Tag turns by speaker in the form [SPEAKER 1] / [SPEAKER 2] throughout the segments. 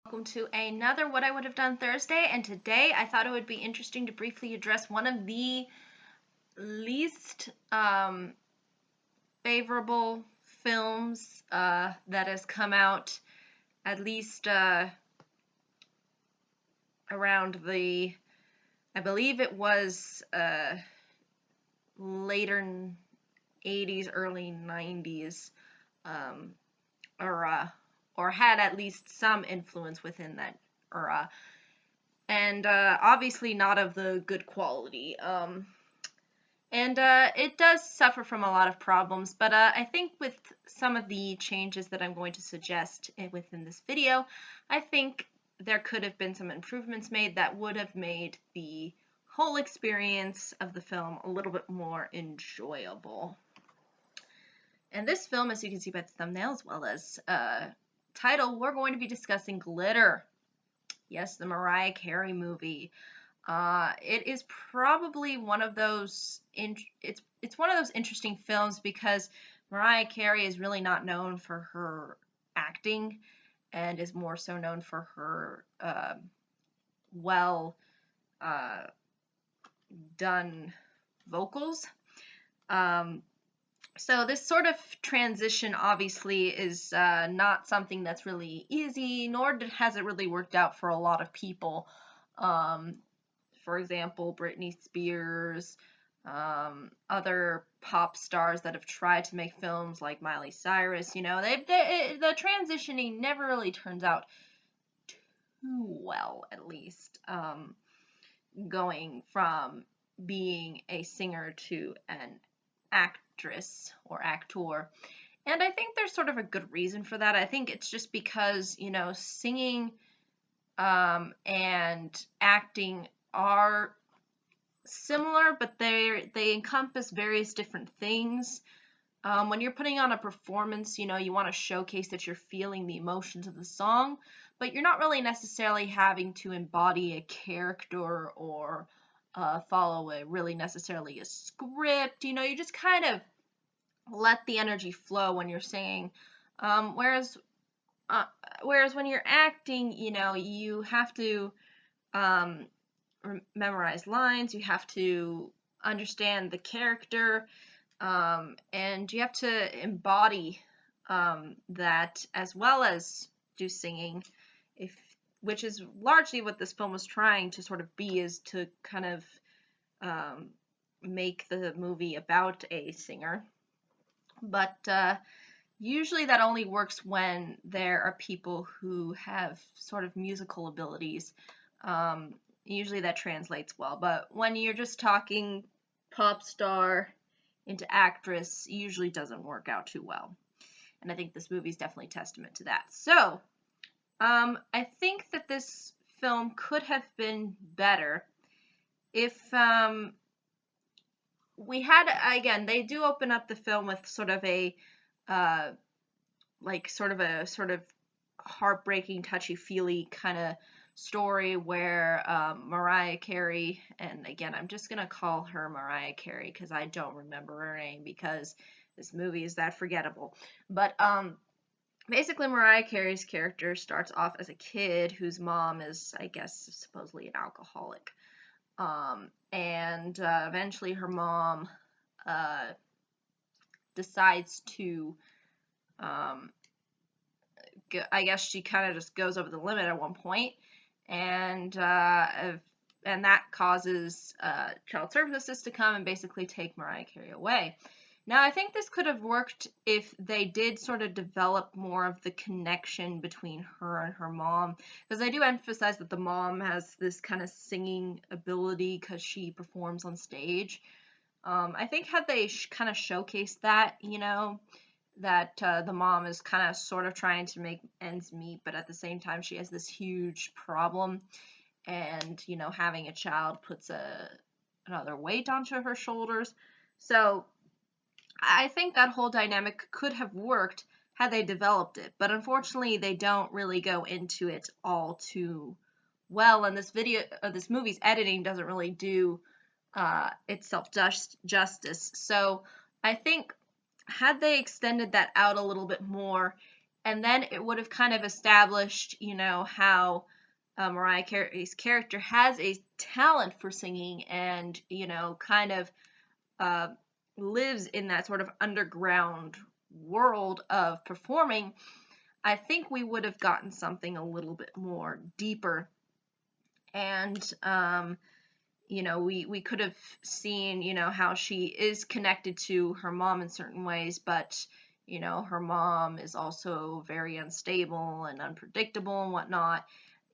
[SPEAKER 1] Welcome to another What I Would Have Done Thursday, and today I thought it would be interesting to briefly address one of the least favorable films that has come out, at least around I believe it was later 80s, early 90s era, or had at least some influence within that era. And obviously not of the good quality. And it does suffer from a lot of problems, but I think with some of the changes that I'm going to suggest within this video, I think there could have been some improvements made that would have made the whole experience of the film a little bit more enjoyable. And this film, as you can see by the thumbnail as well as title, we're going to be discussing Glitter. Yes, the Mariah Carey movie. It is probably one of those. It's one of those interesting films because Mariah Carey is really not known for her acting, and is more so known for her well done vocals. So this sort of transition obviously is not something that's really easy, nor has it really worked out for a lot of people. For example, Britney Spears, other pop stars that have tried to make films like Miley Cyrus, the transitioning never really turns out too well, at least, going from being a singer to an actress or actor. And I think there's sort of a good reason for that. I think it's just because, singing and acting are similar, but they encompass various different things. When you're putting on a performance, you want to showcase that you're feeling the emotions of the song, but you're not really necessarily having to embody a character or follow necessarily a script. You just kind of let the energy flow when you're singing. Whereas when you're acting, you have to memorize lines, you have to understand the character, and you have to embody that as well as do singing, which is largely what this film was trying to sort of be, is to kind of make the movie about a singer. But usually that only works when there are people who have sort of musical abilities. Usually that translates well, but when you're just talking pop star into actress, it usually doesn't work out too well. And I think this movie is definitely testament to that. So, I think that this film could have been better if we had, again, they do open up the film with sort of a sort of heartbreaking, touchy-feely kind of story where Mariah Carey, and again, I'm just gonna call her Mariah Carey because I don't remember her name because this movie is that forgettable. But basically, Mariah Carey's character starts off as a kid whose mom is, I guess, supposedly an alcoholic. And eventually her mom decides to, I guess she kind of just goes over the limit at one point, and that causes child services to come and basically take Mariah Carey away. Now, I think this could have worked if they did sort of develop more of the connection between her and her mom, because I do emphasize that the mom has this kind of singing ability because she performs on stage. I think had they kind of showcased that, that the mom is kind of sort of trying to make ends meet, but at the same time she has this huge problem, and having a child puts another weight onto her shoulders. So I think that whole dynamic could have worked had they developed it, but unfortunately they don't really go into it all too well, and this movie's editing doesn't really do itself justice. So I think had they extended that out a little bit more and then it would have kind of established, how Mariah Carey's character has a talent for singing, and kind of uh, lives in that sort of underground world of performing. I think we would have gotten something a little bit more deeper, and we could have seen, how she is connected to her mom in certain ways, but her mom is also very unstable and unpredictable and whatnot.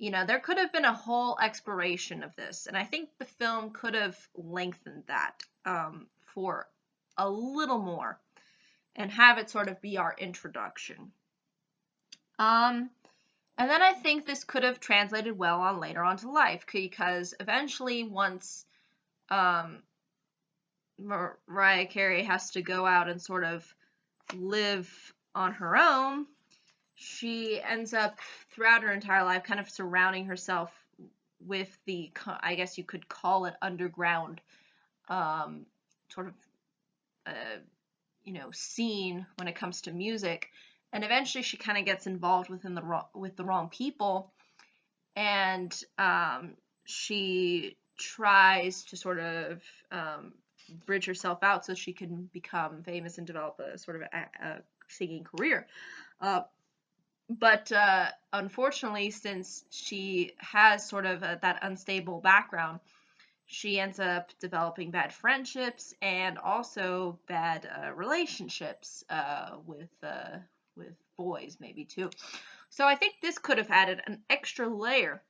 [SPEAKER 1] There could have been a whole exploration of this, and I think the film could have lengthened that for a little more and have it sort of be our introduction. And then I think this could have translated well on later on to life, because eventually, once Mariah Carey has to go out and sort of live on her own, she ends up throughout her entire life kind of surrounding herself with the, I guess you could call it, underground sort of scene when it comes to music. And eventually she kind of gets involved with the wrong people, and she tries to sort of bridge herself out so she can become famous and develop a sort of a singing career. But unfortunately, since she has sort of that unstable background, she ends up developing bad friendships and also bad relationships with boys, maybe too. So I think this could have added an extra layer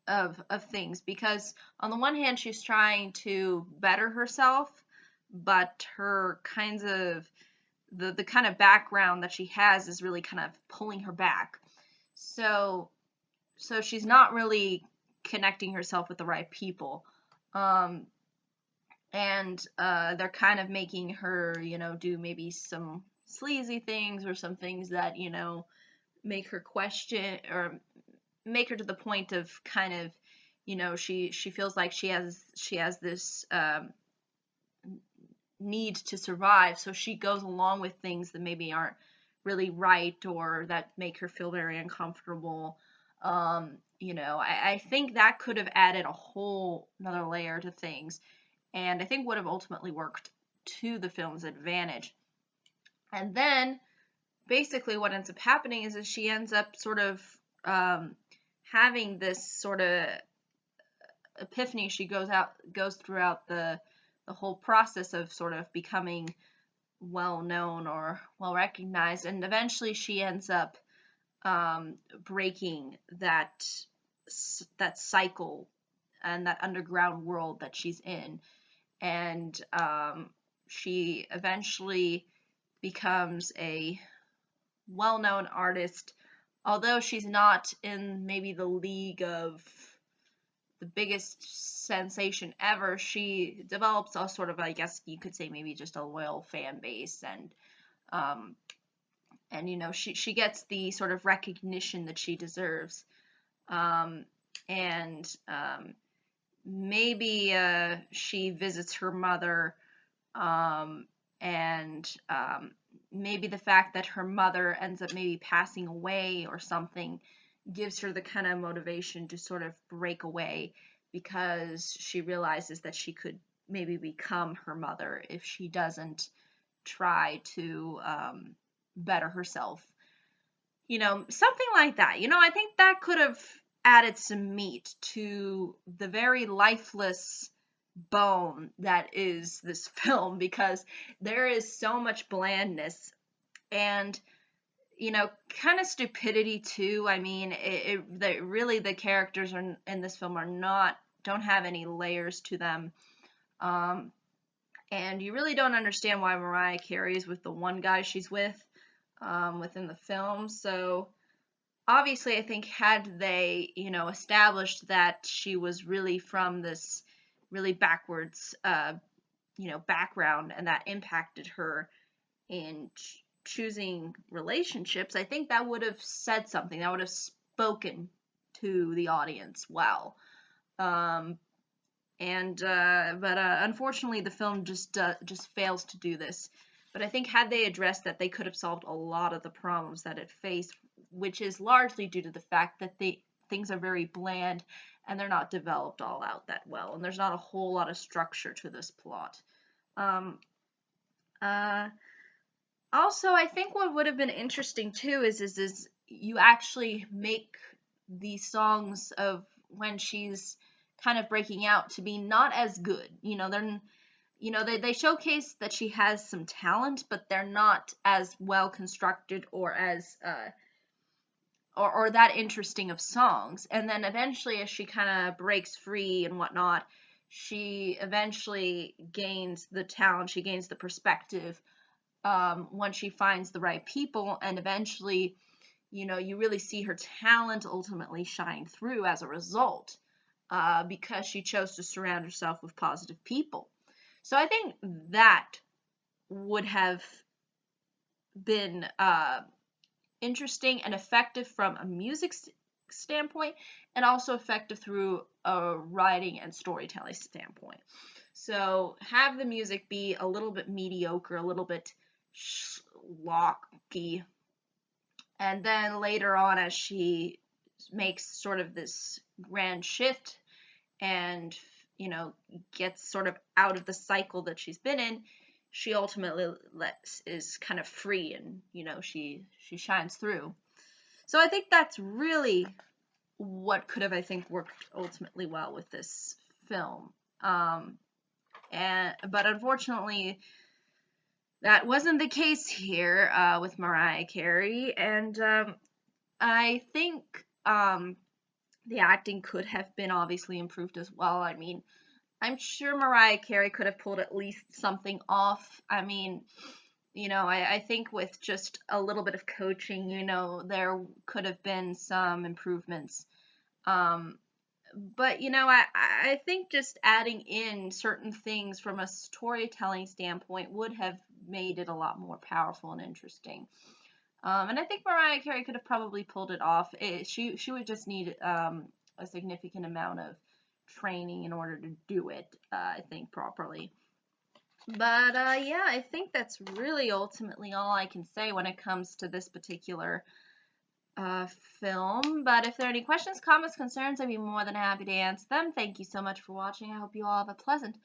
[SPEAKER 1] of things, because on the one hand she's trying to better herself, but her kinds of the kind of background that she has is really kind of pulling her back. So she's not really connecting herself with the right people. And they're kind of making her, do maybe some sleazy things or some things that, make her question, or make her to the point of kind of, she feels like she has this need to survive, so she goes along with things that maybe aren't really right or that make her feel very uncomfortable. I think that could have added a whole another layer to things, and I think would have ultimately worked to the film's advantage. And then basically what ends up happening is that she ends up sort of having this sort of epiphany. She goes throughout the whole process of sort of becoming well known or well recognized, and eventually she ends up breaking that cycle and that underground world that she's in, and she eventually becomes a well-known artist, although she's not in maybe the league of the biggest sensation ever. She develops a sort of, I guess you could say, maybe just a loyal fan base, and she gets the sort of recognition that she deserves, and maybe she visits her mother, and maybe the fact that her mother ends up maybe passing away or something gives her the kind of motivation to sort of break away, because she realizes that she could maybe become her mother if she doesn't try to better herself. Something like that. I think that could have added some meat to the very lifeless bone that is this film, because there is so much blandness and kind of stupidity too. I mean, really the characters in this film don't have any layers to them, and you really don't understand why Mariah Carey is with the one guy she's with within the film. So obviously, I think had they established that she was really from this really backwards background, and that impacted her in choosing relationships, I think that would have said something. That would have spoken to the audience well. But unfortunately, the film just fails to do this. But I think had they addressed that, they could have solved a lot of the problems that it faced, which is largely due to the fact that things are very bland and they're not developed all out that well, and there's not a whole lot of structure to this plot. Um, uh, Also, I think what would have been interesting too is you actually make these songs of when she's kind of breaking out to be not as good. They showcase that she has some talent, but they're not as well constructed or as or that interesting of songs. And then eventually, as she kind of breaks free and whatnot, she eventually gains the talent, she gains the perspective once she finds the right people, and eventually, you really see her talent ultimately shine through as a result, because she chose to surround herself with positive people. So I think that would have been interesting and effective from a music standpoint, and also effective through a writing and storytelling standpoint. So have the music be a little bit mediocre, a little bit schlocky, and then later on, as she makes sort of this grand shift and gets sort of out of the cycle that she's been in, she ultimately is kind of free, and she shines through. So I think that's really what could have, I think, worked ultimately well with this film. But unfortunately, that wasn't the case here with Mariah Carey, and I think the acting could have been obviously improved as well. I mean, I'm sure Mariah Carey could have pulled at least something off. I mean, I think with just a little bit of coaching, there could have been some improvements. But I think just adding in certain things from a storytelling standpoint would have made it a lot more powerful and interesting. And I think Mariah Carey could have probably pulled it off. She would just need a significant amount of training in order to do it, I think, properly. But yeah, I think that's really ultimately all I can say when it comes to this particular film. But if there are any questions, comments, concerns, I'd be more than happy to answer them. Thank you so much for watching. I hope you all have a pleasant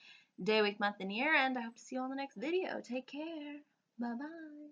[SPEAKER 1] day, week, month, and year, and I hope to see you on the next video. Take care. Bye-bye.